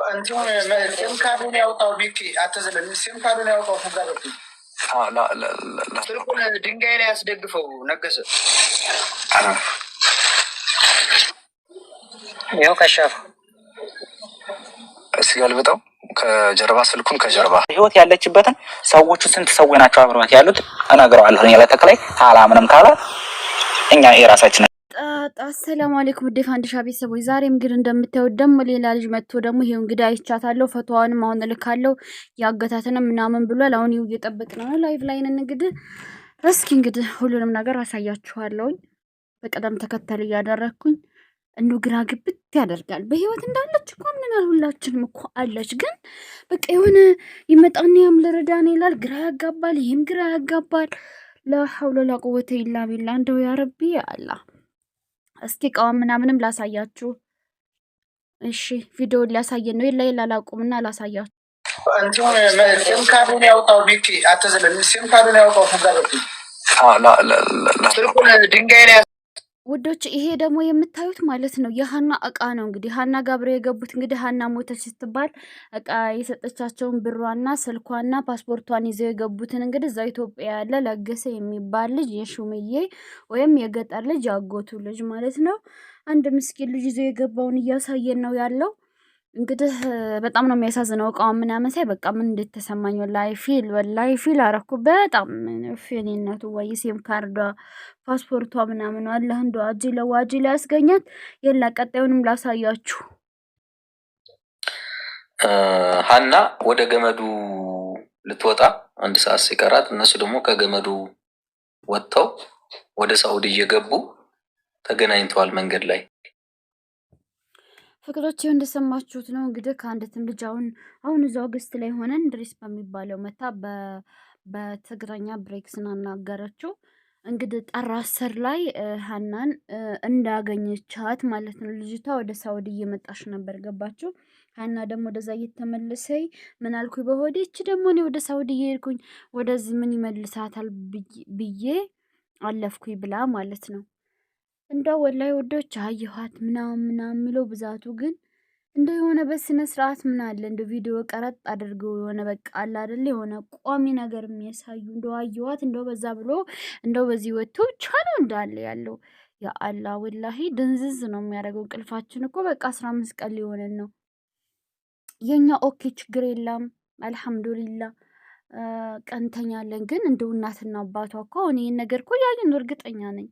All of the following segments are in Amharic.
انتم سيم كارد ياوطاو بيكي اتزلل سيم كارد ياوطاو فغابت لا تلكون دنگاي لا يسدغفو نغس يو كشف እስኪልበጣው ከጀርባ ስልኩን ከጀርባ ህይወት ያለችበትን ሰዎቹ ስንት ሰው ናቸው አብረውት ያሉት እነግረዋለሁ። እኛ ለተከላይ አላምንም ካለ እኛ የራሳችን አሰላሙ አለይኩም ወደ ፋንዲሻ ቤተሰቦች ዛሬም ግን እንደምታዩት ደግሞ ሌላ ልጅ መጥቶ ደግሞ ይሄው እንግዲህ አይቻታለሁ። ፎቶዋንም አሁን ልካለሁ ያገታተንም ምናምን ብሏል። አሁን ይው እየጠበቅን ነው ላይቭ ላይ ነን። እስኪ እንግዲህ ሁሉንም ነገር አሳያችኋለሁ በቀደም ተከተል እያደረኩኝ እንዱ ግራ ግብት ያደርጋል። በህይወት እንዳለች እኮ ምንናል ሁላችንም እኮ አለች። ግን በቃ የሆነ ይመጣና ያምለረዳን ይላል። ግራ ያጋባል። ይሄም ግራ ያጋባል። لا حول ولا قوة إلا بالله እንደው ያ ረቢ አላህ። እስኪ ቃም ምናምንም ላሳያችሁ። እሺ ቪዲዮ ላሳየን ነው ይላ ላቁምና ላሳያችሁ። አንቺ ሲም ካርዱን ያውጣው ቢኪ አተዘለ ሲም ካርዱን ያውጣው ፈጋበቲ ላ ስልኩን ድንጋይ ላይ ውዶች ይሄ ደግሞ የምታዩት ማለት ነው የሃና እቃ ነው። እንግዲህ ሃና ጋብሬ የገቡት እንግዲህ ሃና ሞተች ስትባል እቃ የሰጠቻቸውን ብሯና ስልኳና ፓስፖርቷን ይዘው የገቡትን እንግዲህ እዛ ኢትዮጵያ ያለ ለገሰ የሚባል ልጅ የሹምዬ ወይም የገጠር ልጅ ያጎቱ ልጅ ማለት ነው አንድ ምስኪን ልጅ ይዘው የገባውን እያሳየን ነው ያለው። እንግዲህ በጣም ነው የሚያሳዝነው። እቃው ምናምን ሳይ በቃ ምን እንደተሰማኝ ወላሂ ፊል አረኩ። በጣም ፊልነቱ ወይ ሲም ካርዷ ፓስፖርቷ ምናምን አላህ እንደው አጅለ ያስገኛት። የላ ቀጣዩንም ላሳያችሁ። ሃና ወደ ገመዱ ልትወጣ አንድ ሰዓት ሲቀራት እነሱ ደግሞ ከገመዱ ወጥተው ወደ ሳውዲ እየገቡ ተገናኝተዋል መንገድ ላይ። ፍቅሮች እንደሰማችሁት ነው እንግዲህ ከአንዲትም ልጅ አሁን እዛው አገስት ላይ ሆነን ድሪስ በሚባለው መታ በትግረኛ ብሬክስን አናገረችው። እንግዲህ ጥር 10 ላይ ሃናን እንዳገኘቻት ማለት ነው። ልጅቷ ወደ ሳውዲ እየመጣች ነበር ገባችሁ። ሃና ደግሞ ወደዛ እየተመለሰይ ምን አልኩኝ በሆዴ እቺ ደግሞ እኔ ወደ ሳውዲ እየሄድኩኝ ወደዚህ ምን ይመልሳታል ብዬ አለፍኩኝ ብላ ማለት ነው። እንደው ወላይ ወዶች አየኋት ምናምን የሚለው ብዛቱ ግን እንደው የሆነ በስነ ስርዓት ምን አለ እንደው ቪዲዮ ቀረጥ አድርገው የሆነ በቃ አለ አይደል የሆነ ቋሚ ነገር የሚያሳዩ እንደው አየኋት እንደው በዛ ብሎ እንደው በዚህ ወጥቶ ቻለው እንዳለ ያለው ያ አላህ ወላሂ ድንዝዝ ነው የሚያደርገው። እንቅልፋችን እኮ በቃ 15 ቀን ሊሆነን ነው። የኛ ኦኬ ችግር የለም አልহামዱሊላህ ቀንተኛለን። ግን እንደው እናትና አባቷ እኮ እኔ ነገር እኮ ያየን እርግጠኛ ነኝ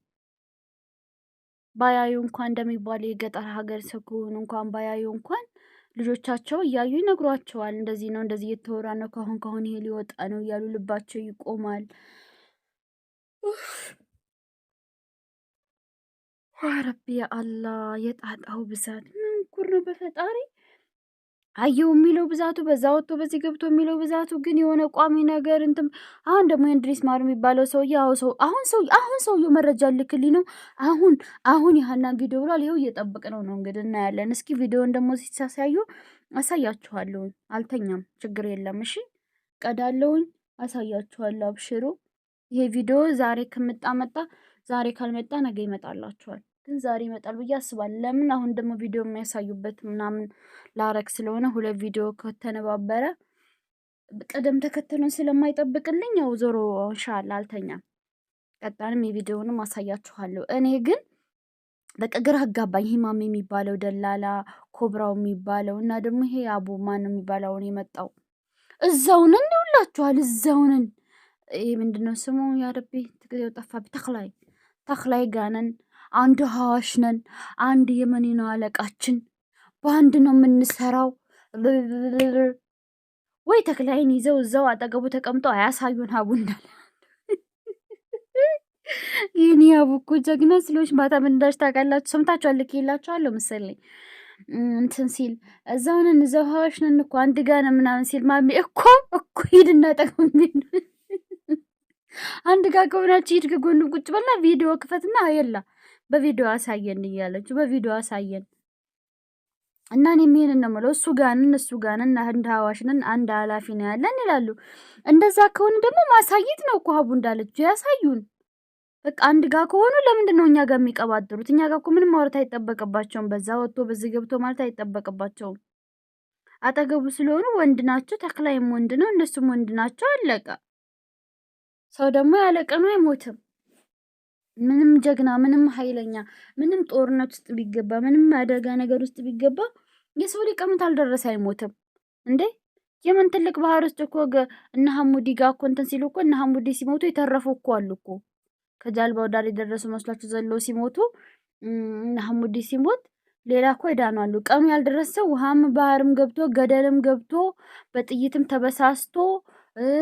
ባያዩ እንኳን እንደሚባለው የገጠር ሀገር ሰው ከሆኑ እንኳን ባያዩ እንኳን ልጆቻቸው እያዩ ይነግሯቸዋል። እንደዚህ ነው እንደዚህ እየተወራ ነው ካሁን ይሄ ሊወጣ ነው እያሉ ልባቸው ይቆማል። ረቢ አላህ የጣጣው ብዛት ምን ጉር ነው በፈጣሪ አየው የሚለው ብዛቱ በዛ ወጥቶ በዚህ ገብቶ የሚለው ብዛቱ ግን የሆነ ቋሚ ነገር እንትን። አሁን ደግሞ እንድሪስ ማር የሚባለው አሁን ሰውየው መረጃ ልክልኝ ነው። አሁን ያህናን ቪዲዮ ብሏል። ይኸው እየጠበቅነው ነው እንግዲህ እናያለን። እስኪ ቪዲዮን ደግሞ ሲሳሳዩ አሳያችኋለሁ። አልተኛም ችግር የለም እሺ ቀዳለሁኝ አሳያችኋለሁ። አብሽሩ። ይሄ ቪዲዮ ዛሬ ከመጣ ዛሬ ካልመጣ ነገ ይመጣላችኋል። ግን ዛሬ ይመጣል ብዬ አስባለሁ። ለምን አሁን ደግሞ ቪዲዮ የሚያሳዩበት ምናምን ላረክ ስለሆነ ሁለት ቪዲዮ ከተነባበረ ቀደም ተከተሉን ስለማይጠብቅልኝ ያው ዞሮ ኢንሻአላህ አልተኛም። ቀጣንም የቪዲዮንም አሳያችኋለሁ። እኔ ግን በቃ ግራ አጋባኝ። ሂማም የሚባለው ደላላ ኮብራው የሚባለው እና ደግሞ ይሄ አቡ ማን ነው የሚባለው አሁን የመጣው እዛውነን ይውላችኋል። እዛውነን ይሄ ምንድነው ስሙ ያ ረቢ ትግሬው ጠፋብኝ። ተክላይ ጋነን አንድ ሀዋሽ ነን። አንድ የመኒ ነው አለቃችን። በአንድ ነው የምንሰራው። ወይ ተክላይን ይዘው እዛው አጠገቡ ተቀምጠው አያሳዩን አቡ እንዳለ ይህን ያቡ እኮ ጀግና ስሎች ማታ ምን እንዳልሽ ታውቃላችሁ? ሰምታችኋል። ልኬላችኋለሁ መሰለኝ እንትን ሲል እዛውነን እዛው ሀዋሽ ነን እኮ አንድ ጋር ነው ምናምን ሲል ማሚ እኮ ሂድና ጠቅም አንድ ጋር ከሆናችሁ ሂድ ከጎኑ ቁጭ በልና ቪዲዮ ክፈትና የላ በቪዲዮ አሳየን እያለች በቪዲዮ አሳየን እና እኔም ይሄንን ነው የምለው። እሱ ጋንን አንድ ሀዋሽንን አንድ ኃላፊ ነው ያለን ይላሉ። እንደዛ ከሆነ ደግሞ ማሳየት ነው እኮ ሀቡ እንዳለችው ያሳዩን። በቃ አንድ ጋር ከሆኑ ለምንድን ነው እኛ ጋር የሚቀባጥሩት? እኛ ጋር እኮ ምንም ማውራት አይጠበቅባቸውም። በዛ ወጥቶ በዚህ ገብቶ ማለት አይጠበቅባቸውም። አጠገቡ ስለሆኑ ወንድ ናቸው። ተክላይም ወንድ ነው፣ እነሱም ወንድ ናቸው። አለቀ። ሰው ደግሞ ያለ ቀኑ አይሞትም። ምንም ጀግና፣ ምንም ኃይለኛ፣ ምንም ጦርነት ውስጥ ቢገባ፣ ምንም አደጋ ነገር ውስጥ ቢገባ የሰው ልጅ ቀኑ ካልደረሰ አይሞትም እንዴ። የምን ትልቅ ባህር ውስጥ እኮ እነ ሐሙዲ ጋር እኮ እንትን ሲሉ እኮ እነ ሐሙዲ ሲሞቱ የተረፉ እኮ አሉ እኮ። ከጃልባው ዳር የደረሱ መስሏቸው ዘለው ሲሞቱ እነ ሐሙዲ ሲሞት ሌላ እኮ ይዳኑ አሉ። ቀኑ ያልደረሰ ውሃም ባህርም ገብቶ ገደልም ገብቶ በጥይትም ተበሳስቶ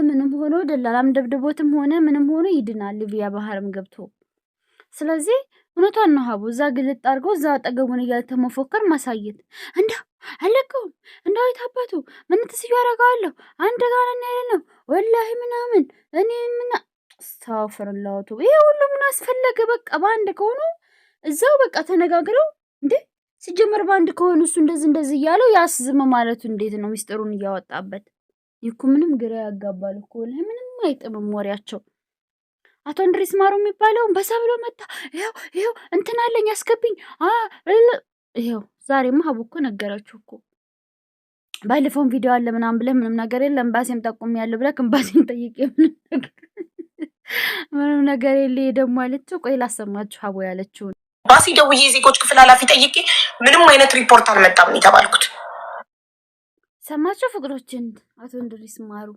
ምንም ሆኖ ደላላም ደብድቦትም ሆነ ምንም ሆኖ ይድናል ሊቢያ ባህርም ገብቶ። ስለዚህ እውነቷን ነው ሀቡ። እዛ ግልጥ አድርጎ እዛ አጠገቡን እያለ መፎከር ማሳየት እንደው አለቀውም እንደው የታባቱ ምን ትስዩ ያደርጋለሁ አንድ ጋር ያለ ነው ወላሂ ምናምን እኔ ምን አስተዋፍርላቱ ይሄ ሁሉ ምን አስፈለገ? በቃ በአንድ ከሆኑ እዛው በቃ ተነጋግረው እንዴ ሲጀመር በአንድ ከሆኑ እሱ እንደዚህ እያለው ያስዝም ማለቱ እንዴት ነው? ሚስጥሩን እያወጣበት ይኩ ምንም ግራ ያጋባል እኮ ምንም አይጥምም ወሬያቸው። አቶ እንድሪስ ማሩ የሚባለው በዛ ብሎ መጣ። ይሄው እንትን አለኝ አስገብኝ። ይሄው ዛሬማ ሀቡ እኮ ነገራችሁ እኮ ባለፈውን ቪዲዮ አለ ምናምን ብለህ ምንም ነገር የለም ኤምባሲም ጠቁም ያለው ብለህ ኤምባሲን ጠይቄ ምንም ነገር የለ ደግሞ አለችው። ቆይ ላሰማችሁ ሀቡ ያለችው። ኤምባሲ ደውዬ ዜጎች ክፍል ኃላፊ ጠይቄ ምንም አይነት ሪፖርት አልመጣም የተባልኩት። ሰማችሁ ፍቅሮችን አቶ እንድሪስ ማሩ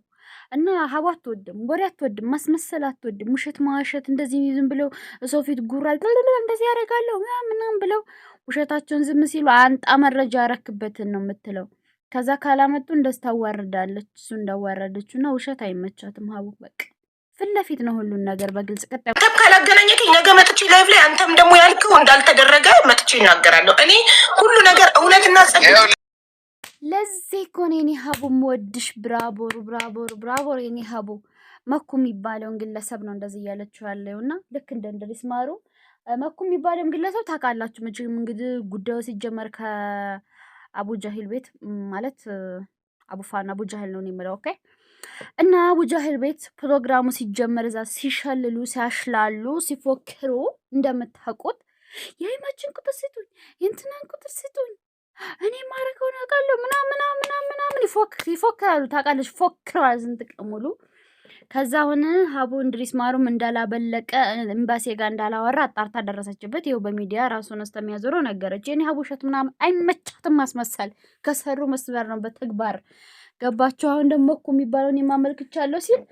እና ሀቡ አትወድም፣ ወሬ አትወድም፣ ማስመሰል አትወድም፣ ውሸት ማዋሸት፣ እንደዚህ ዝም ብለው ሰው ፊት ጉራል እንደዚህ ያደርጋለሁ ምናምን ብለው ውሸታቸውን ዝም ሲሉ አንጣ መረጃ ያረክበትን ነው የምትለው። ከዛ ካላመጡ እንደዚህ ታዋርዳለች፣ እሱ እንዳዋረደችው እና ውሸት አይመቻትም ሀቡ። በቃ ፊት ለፊት ነው ሁሉን ነገር በግልጽ ቀጣይ አንተም ካላገናኘከኝ ነገ መጥቼ ላይቭ ላይ አንተም ደግሞ ያልከው እንዳልተደረገ መጥቼ እናገራለሁ። እኔ ሁሉ ነገር እውነትና ጸጥ ለዚህ እኮ ነው የኔ ሀቡ የምወድሽ። ብራቦሩ ብራቦሩ ብራቦሩ የኔ ሀቡ። መኩ የሚባለውን ግለሰብ ነው እንደዚህ እያለችው ያለው እና ልክ እንደ እንድሪስ ማሩ መኩ የሚባለውን ግለሰብ ታውቃላችሁ መቼም። እንግዲህ ጉዳዩ ሲጀመር ከአቡ ጃሂል ቤት ማለት አቡፋና አቡ ጃሂል ነው የሚለው ኦኬ። እና አቡ ጃሂል ቤት ፕሮግራሙ ሲጀመር እዛ ሲሸልሉ ሲያሽላሉ ሲፎክሩ እንደምታውቁት የሀይማችን ቁጥር ስጡኝ የእንትናን ቁጥር ስጡኝ እኔ ማረከው አውቃለሁ ምናምን ይፎክራሉ። ታውቃለች ፎክረዋል ስንት ቀን ሙሉ። ከዛ አሁን ሀቡ እንድሪስ ማሩም እንዳላበለቀ ኤምባሲ ጋር እንዳላወራ አጣርታ ደረሰችበት። ይኸው በሚዲያ ራሱን እስከሚያዞረው ነገረች። የኔ ሀቡ ውሸት ምናምን አይመቻትም ማስመሰል። ከሰሩ መስበር ነው በተግባር ገባችሁ። አሁን ደግሞ እኮ የሚባለውን የማመልክቻለሁ ሲል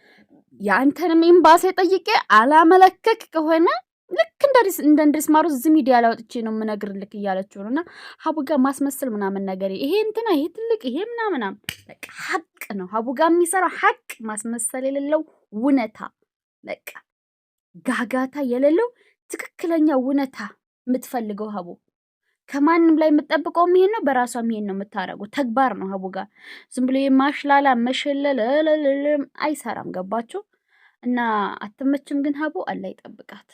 የአንተንም ኤምባሲ ጠይቄ አላመለከክ ከሆነ ልክ እንደ እንድሪስ ማሩ እዚህ ሚዲያ ላይ ወጥቼ ነው የምነግርልክ እያለችው ነው። እና ሀቡ ጋር ማስመሰል ምናምን ነገር ይሄ እንትና ይሄ ትልቅ ይሄ ምናምን በቃ ሀቅ ነው ሀቡ ጋር የሚሰራው ሀቅ፣ ማስመሰል የሌለው እውነታ፣ በቃ ጋጋታ የሌለው ትክክለኛ እውነታ የምትፈልገው ሀቡ ከማንም ላይ የምትጠብቀው ይሄን ነው። በራሷም ይሄን ነው የምታረገው። ተግባር ነው ሀቡ ጋር ዝም ብሎ የማሽላላ መሸለል አይሰራም። ገባችሁ? እና አትመችም ግን ሀቡ አላህ ይጠብቃት።